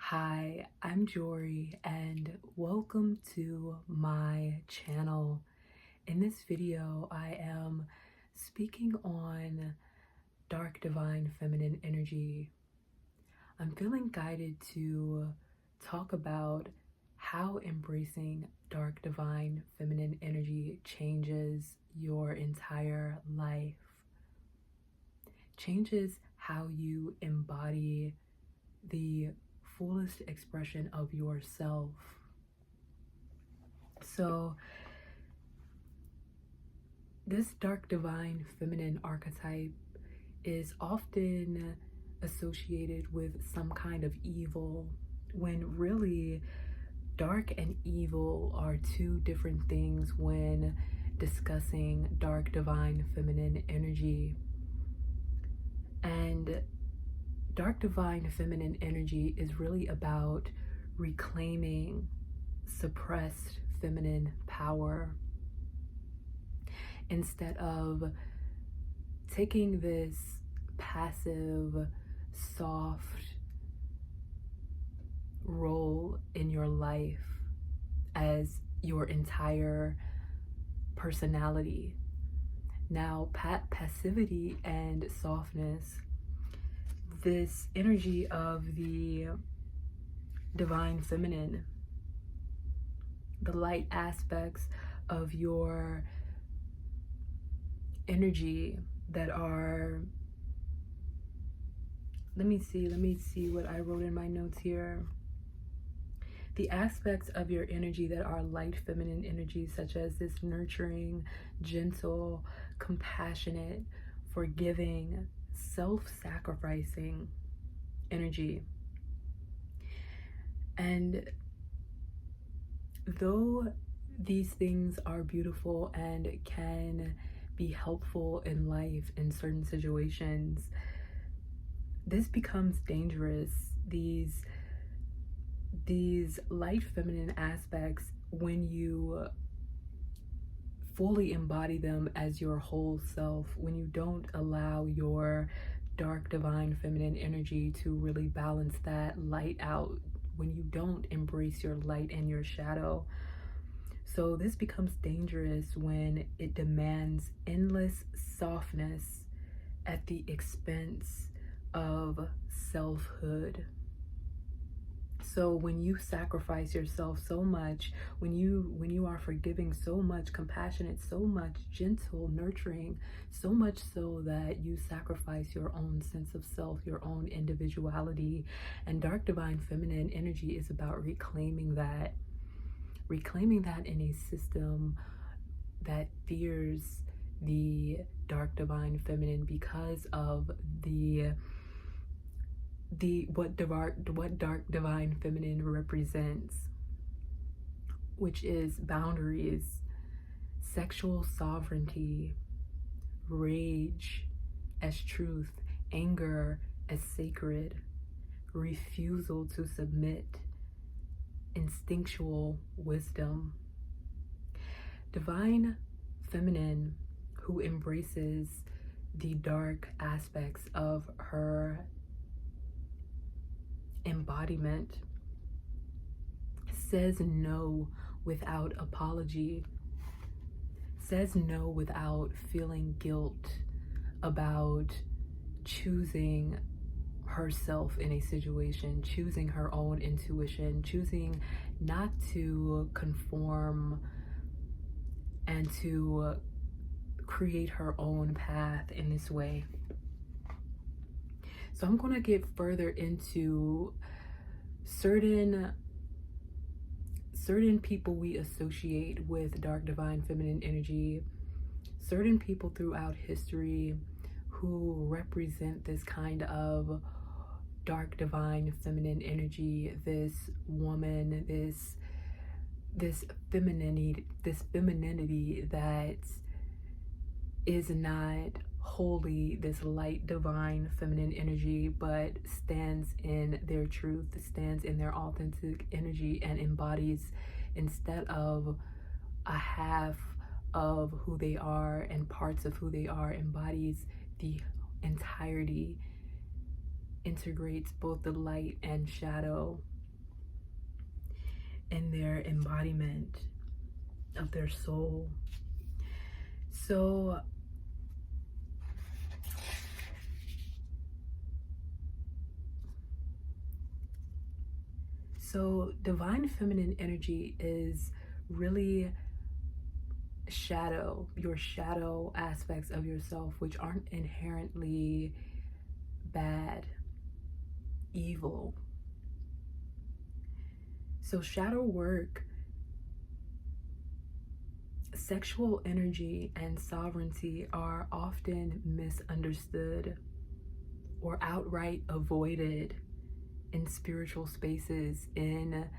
Hi, I'm Jory and welcome to my channel. In this video, I am speaking on dark divine feminine energy. I'm feeling guided to talk about how embracing dark divine feminine energy changes your entire life, changes how you embody the fullest expression of yourself. So, this dark divine feminine archetype is often associated with some kind of evil, when really dark and evil are two different things when discussing dark divine feminine energy. And dark divine feminine energy is really about reclaiming suppressed feminine power instead of taking this passive, soft role in your life as your entire personality. Now, passivity and softness, this energy of the divine feminine, the light aspects of your energy that are, let me see what I wrote in my notes here. The aspects of your energy that are light feminine energy, such as this nurturing, gentle, compassionate, forgiving, self-sacrificing energy. And though these things are beautiful and can be helpful in life in certain situations, this becomes dangerous. These light feminine aspects, when you fully embody them as your whole self, when you don't allow your dark divine feminine energy to really balance that light out, when you don't embrace your light and your shadow. So this becomes dangerous when it demands endless softness at the expense of selfhood. So when you sacrifice yourself so much, when you are forgiving so much, compassionate so much, gentle, nurturing so much, so that you sacrifice your own sense of self, your own individuality. And dark divine feminine energy is about reclaiming that in a system that fears the dark divine feminine because of what dark divine feminine represents, which is boundaries, sexual sovereignty, rage as truth, anger as sacred, refusal to submit, instinctual wisdom. Divine feminine, who embraces the dark aspects of her embodiment, says no without apology, says no without feeling guilt about choosing herself in a situation, choosing her own intuition, choosing not to conform and to create her own path in this way. So I'm going to get further into certain people we associate with dark divine feminine energy, certain people throughout history who represent this kind of dark divine feminine energy, this woman, this femininity that is not wholly this light divine feminine energy, but stands in their truth, stands in their authentic energy, and embodies, instead of a half of who they are and parts of who they are, embodies the entirety, integrates both the light and shadow, in their embodiment of their soul. So divine feminine energy is really your shadow aspects of yourself, which aren't inherently bad, evil. So shadow work, sexual energy, and sovereignty are often misunderstood or outright avoided in spiritual spaces, in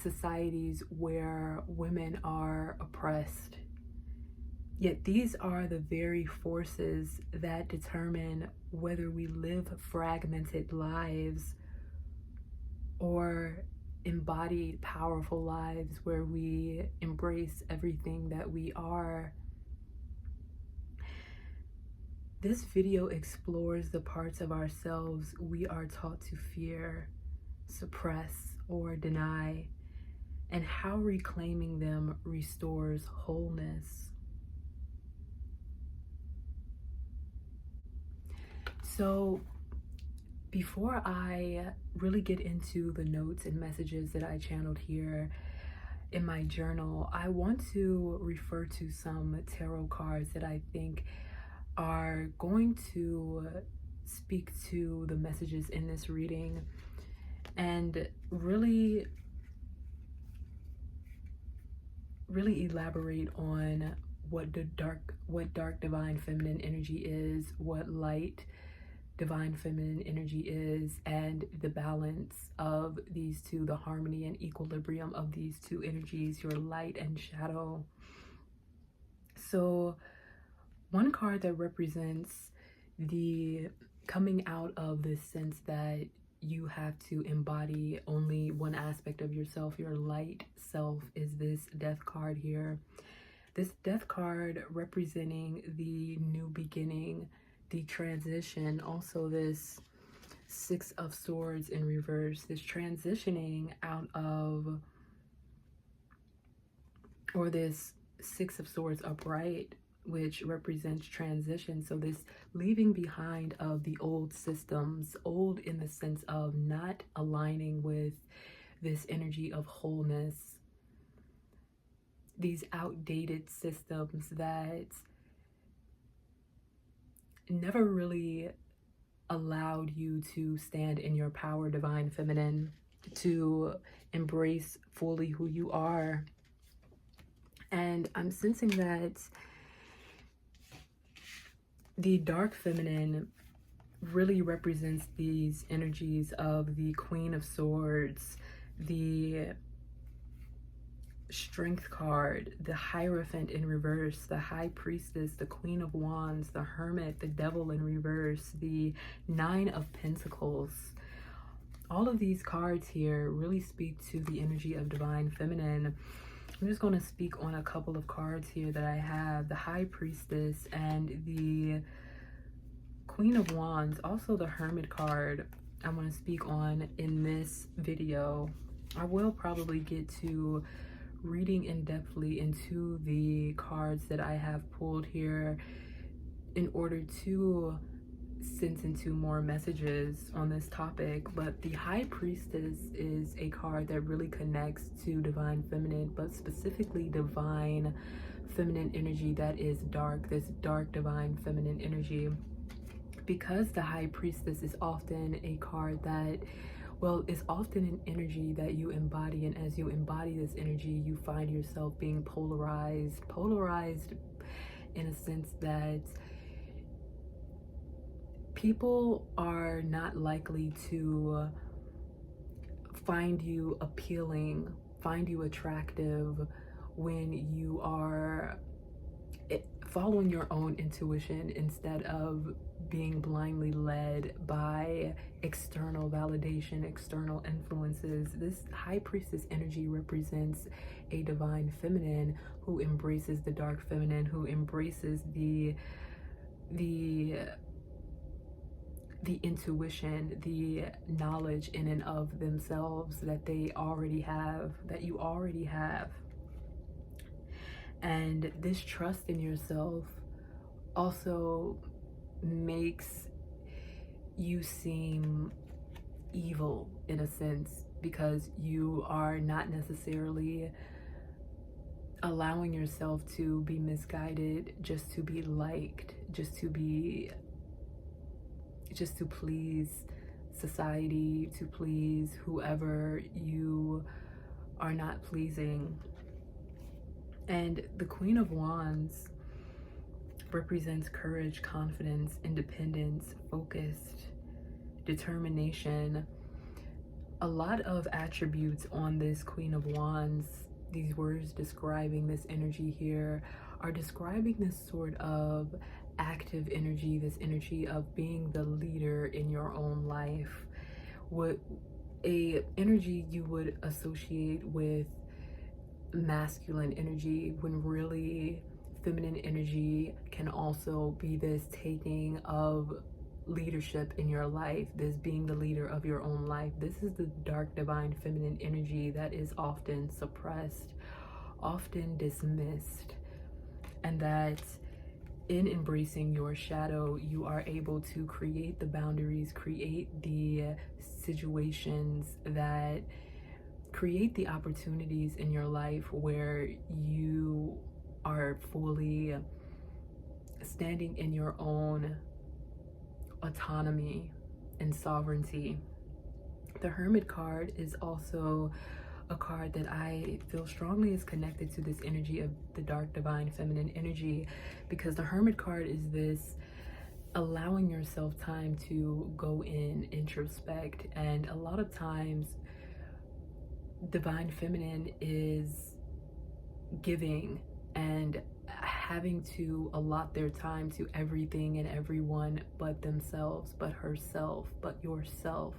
societies where women are oppressed. Yet these are the very forces that determine whether we live fragmented lives or embodied powerful lives where we embrace everything that we are. This video explores the parts of ourselves we are taught to fear, suppress, or deny, and how reclaiming them restores wholeness. So before I really get into the notes and messages that I channeled here in my journal, I want to refer to some tarot cards that I think are going to speak to the messages in this reading and really elaborate on what dark divine feminine energy is, what light divine feminine energy is, and the balance of these two, the harmony and equilibrium of these two energies, your light and shadow. So one card that represents the coming out of this sense that you have to embody only one aspect of yourself, your light self, is this Death card here. This Death card representing the new beginning, the transition. Also this Six of Swords in reverse, this transitioning out of, or this Six of Swords upright, which represents transition. So this leaving behind of the old systems, old in the sense of not aligning with this energy of wholeness, these outdated systems that never really allowed you to stand in your power, divine feminine, to embrace fully who you are. And I'm sensing that the dark feminine really represents these energies of the Queen of Swords, the Strength card, the Hierophant in reverse, the High Priestess, the Queen of Wands, the Hermit, the Devil in reverse, the Nine of Pentacles. All of these cards here really speak to the energy of divine feminine. I'm just going to speak on a couple of cards here that I have. The High Priestess and the Queen of Wands, also the Hermit card, I want to speak on in this video. I will probably get to reading in-depthly into the cards that I have pulled here in order to send into more messages on this topic. But the High Priestess is a card that really connects to divine feminine, but specifically divine feminine energy that is dark, this dark divine feminine energy. Because the High Priestess is often a card that, well, it's often an energy that you embody, and as you embody this energy, you find yourself being polarized in a sense that people are not likely to find you appealing, find you attractive when you are following your own intuition instead of being blindly led by external validation, external influences. This High Priestess energy represents a divine feminine who embraces the dark feminine, who embraces the the intuition, the knowledge in and of themselves that they already have, that you already have. And this trust in yourself also makes you seem evil in a sense, because you are not necessarily allowing yourself to be misguided just to be liked, just to please society, to please whoever you are not pleasing. And the Queen of Wands represents courage, confidence, independence, focused, determination. A lot of attributes on this Queen of Wands, these words describing this energy here, are describing this sort of active energy, this energy of being the leader in your own life. What a energy you would associate with masculine energy, when really feminine energy can also be this taking of leadership in your life, this being the leader of your own life. This is the dark divine feminine energy that is often suppressed, often dismissed, and that in embracing your shadow, you are able to create the boundaries, create the situations that create the opportunities in your life where you are fully standing in your own autonomy and sovereignty. The Hermit card is also a card that I feel strongly is connected to this energy of the dark divine feminine energy, because the Hermit card is this allowing yourself time to go in, introspect. And a lot of times divine feminine is giving and having to allot their time to everything and everyone but themselves, but herself, but yourself.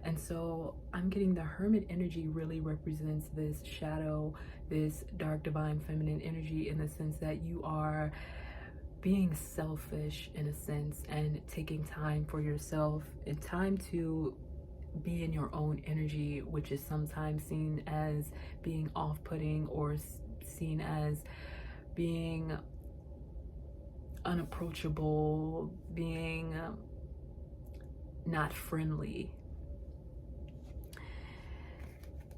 And so I'm getting the Hermit energy really represents this shadow, this dark divine feminine energy, in the sense that you are being selfish in a sense and taking time for yourself and time to be in your own energy, which is sometimes seen as being off-putting or seen as being unapproachable, being not friendly,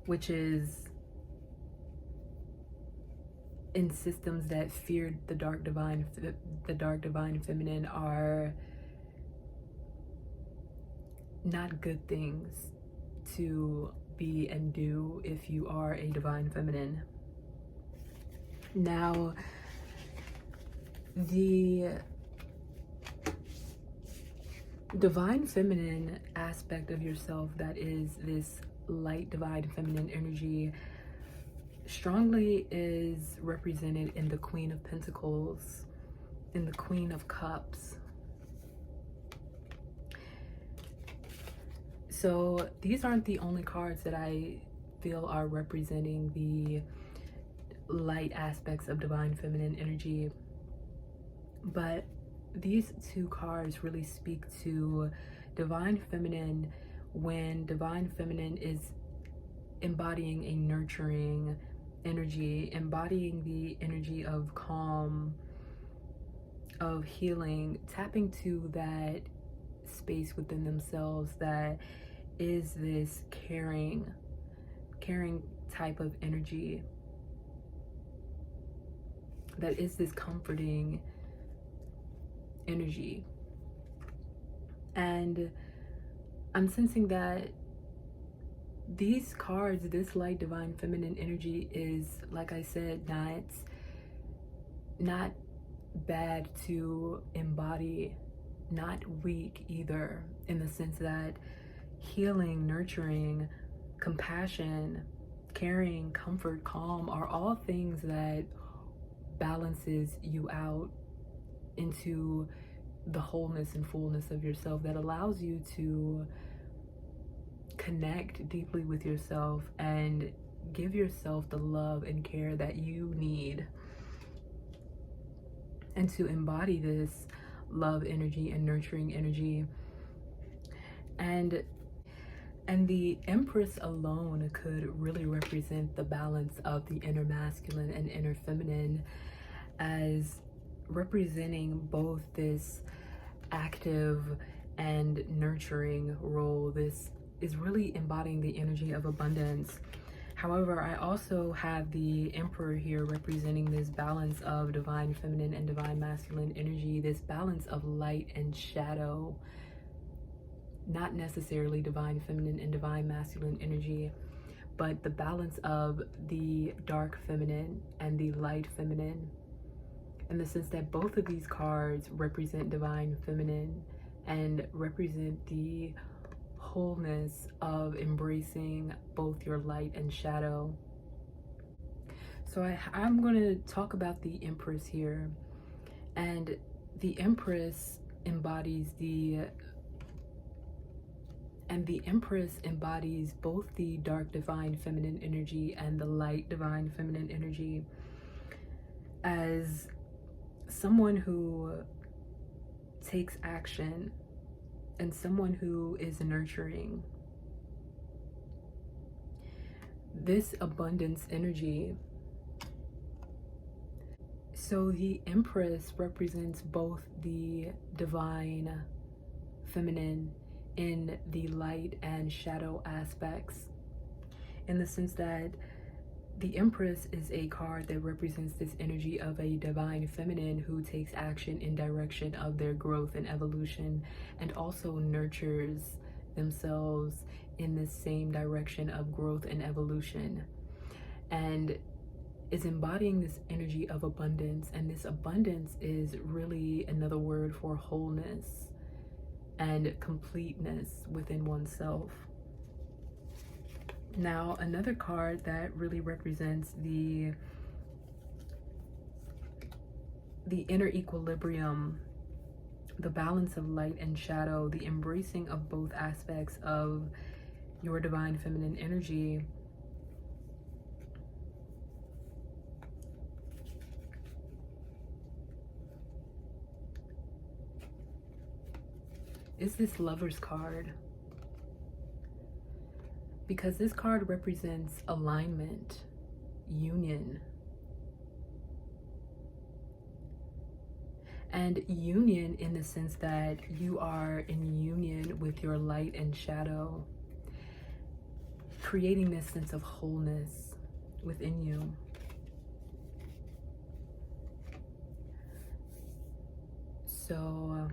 which is in systems that feared the dark divine feminine are not good things to be and do if you are a divine feminine. Now, the divine feminine aspect of yourself, that is this light divine feminine energy, strongly is represented in the Queen of Pentacles, in the Queen of Cups. So these aren't the only cards that I feel are representing the light aspects of divine feminine energy, but these two cards really speak to divine feminine when divine feminine is embodying a nurturing energy, embodying the energy of calm, of healing, tapping to that space within themselves that is this caring type of energy, that is this comforting energy. And I'm sensing that these cards, this light divine feminine energy, is, like I said, not bad to embody, not weak either, in the sense that healing, nurturing, compassion, caring, comfort, calm are all things that balances you out into the wholeness and fullness of yourself, that allows you to connect deeply with yourself and give yourself the love and care that you need. And to embody this love energy and nurturing energy, And and the Empress alone could really represent the balance of the inner masculine and inner feminine, as representing both this active and nurturing role. This is really embodying the energy of abundance. However, I also have the Emperor here representing this balance of divine feminine and divine masculine energy, this balance of light and shadow, not necessarily divine feminine and divine masculine energy, but the balance of the dark feminine and the light feminine, in the sense that both of these cards represent divine feminine and represent the wholeness of embracing both your light and shadow. So I'm going to talk about the Empress here. And the Empress embodies both the dark divine feminine energy and the light divine feminine energy, as someone who takes action and someone who is nurturing. This abundance energy. So the Empress represents both the divine feminine in the light and shadow aspects, in the sense that the Empress is a card that represents this energy of a divine feminine who takes action in direction of their growth and evolution, and also nurtures themselves in this same direction of growth and evolution, and is embodying this energy of abundance. And this abundance is really another word for wholeness and completeness within oneself. Now, another card that really represents the inner equilibrium, the balance of light and shadow, the embracing of both aspects of your divine feminine energy, is this Lover's card. Because this card represents alignment, union. And union in the sense that you are in union with your light and shadow, creating this sense of wholeness within you. So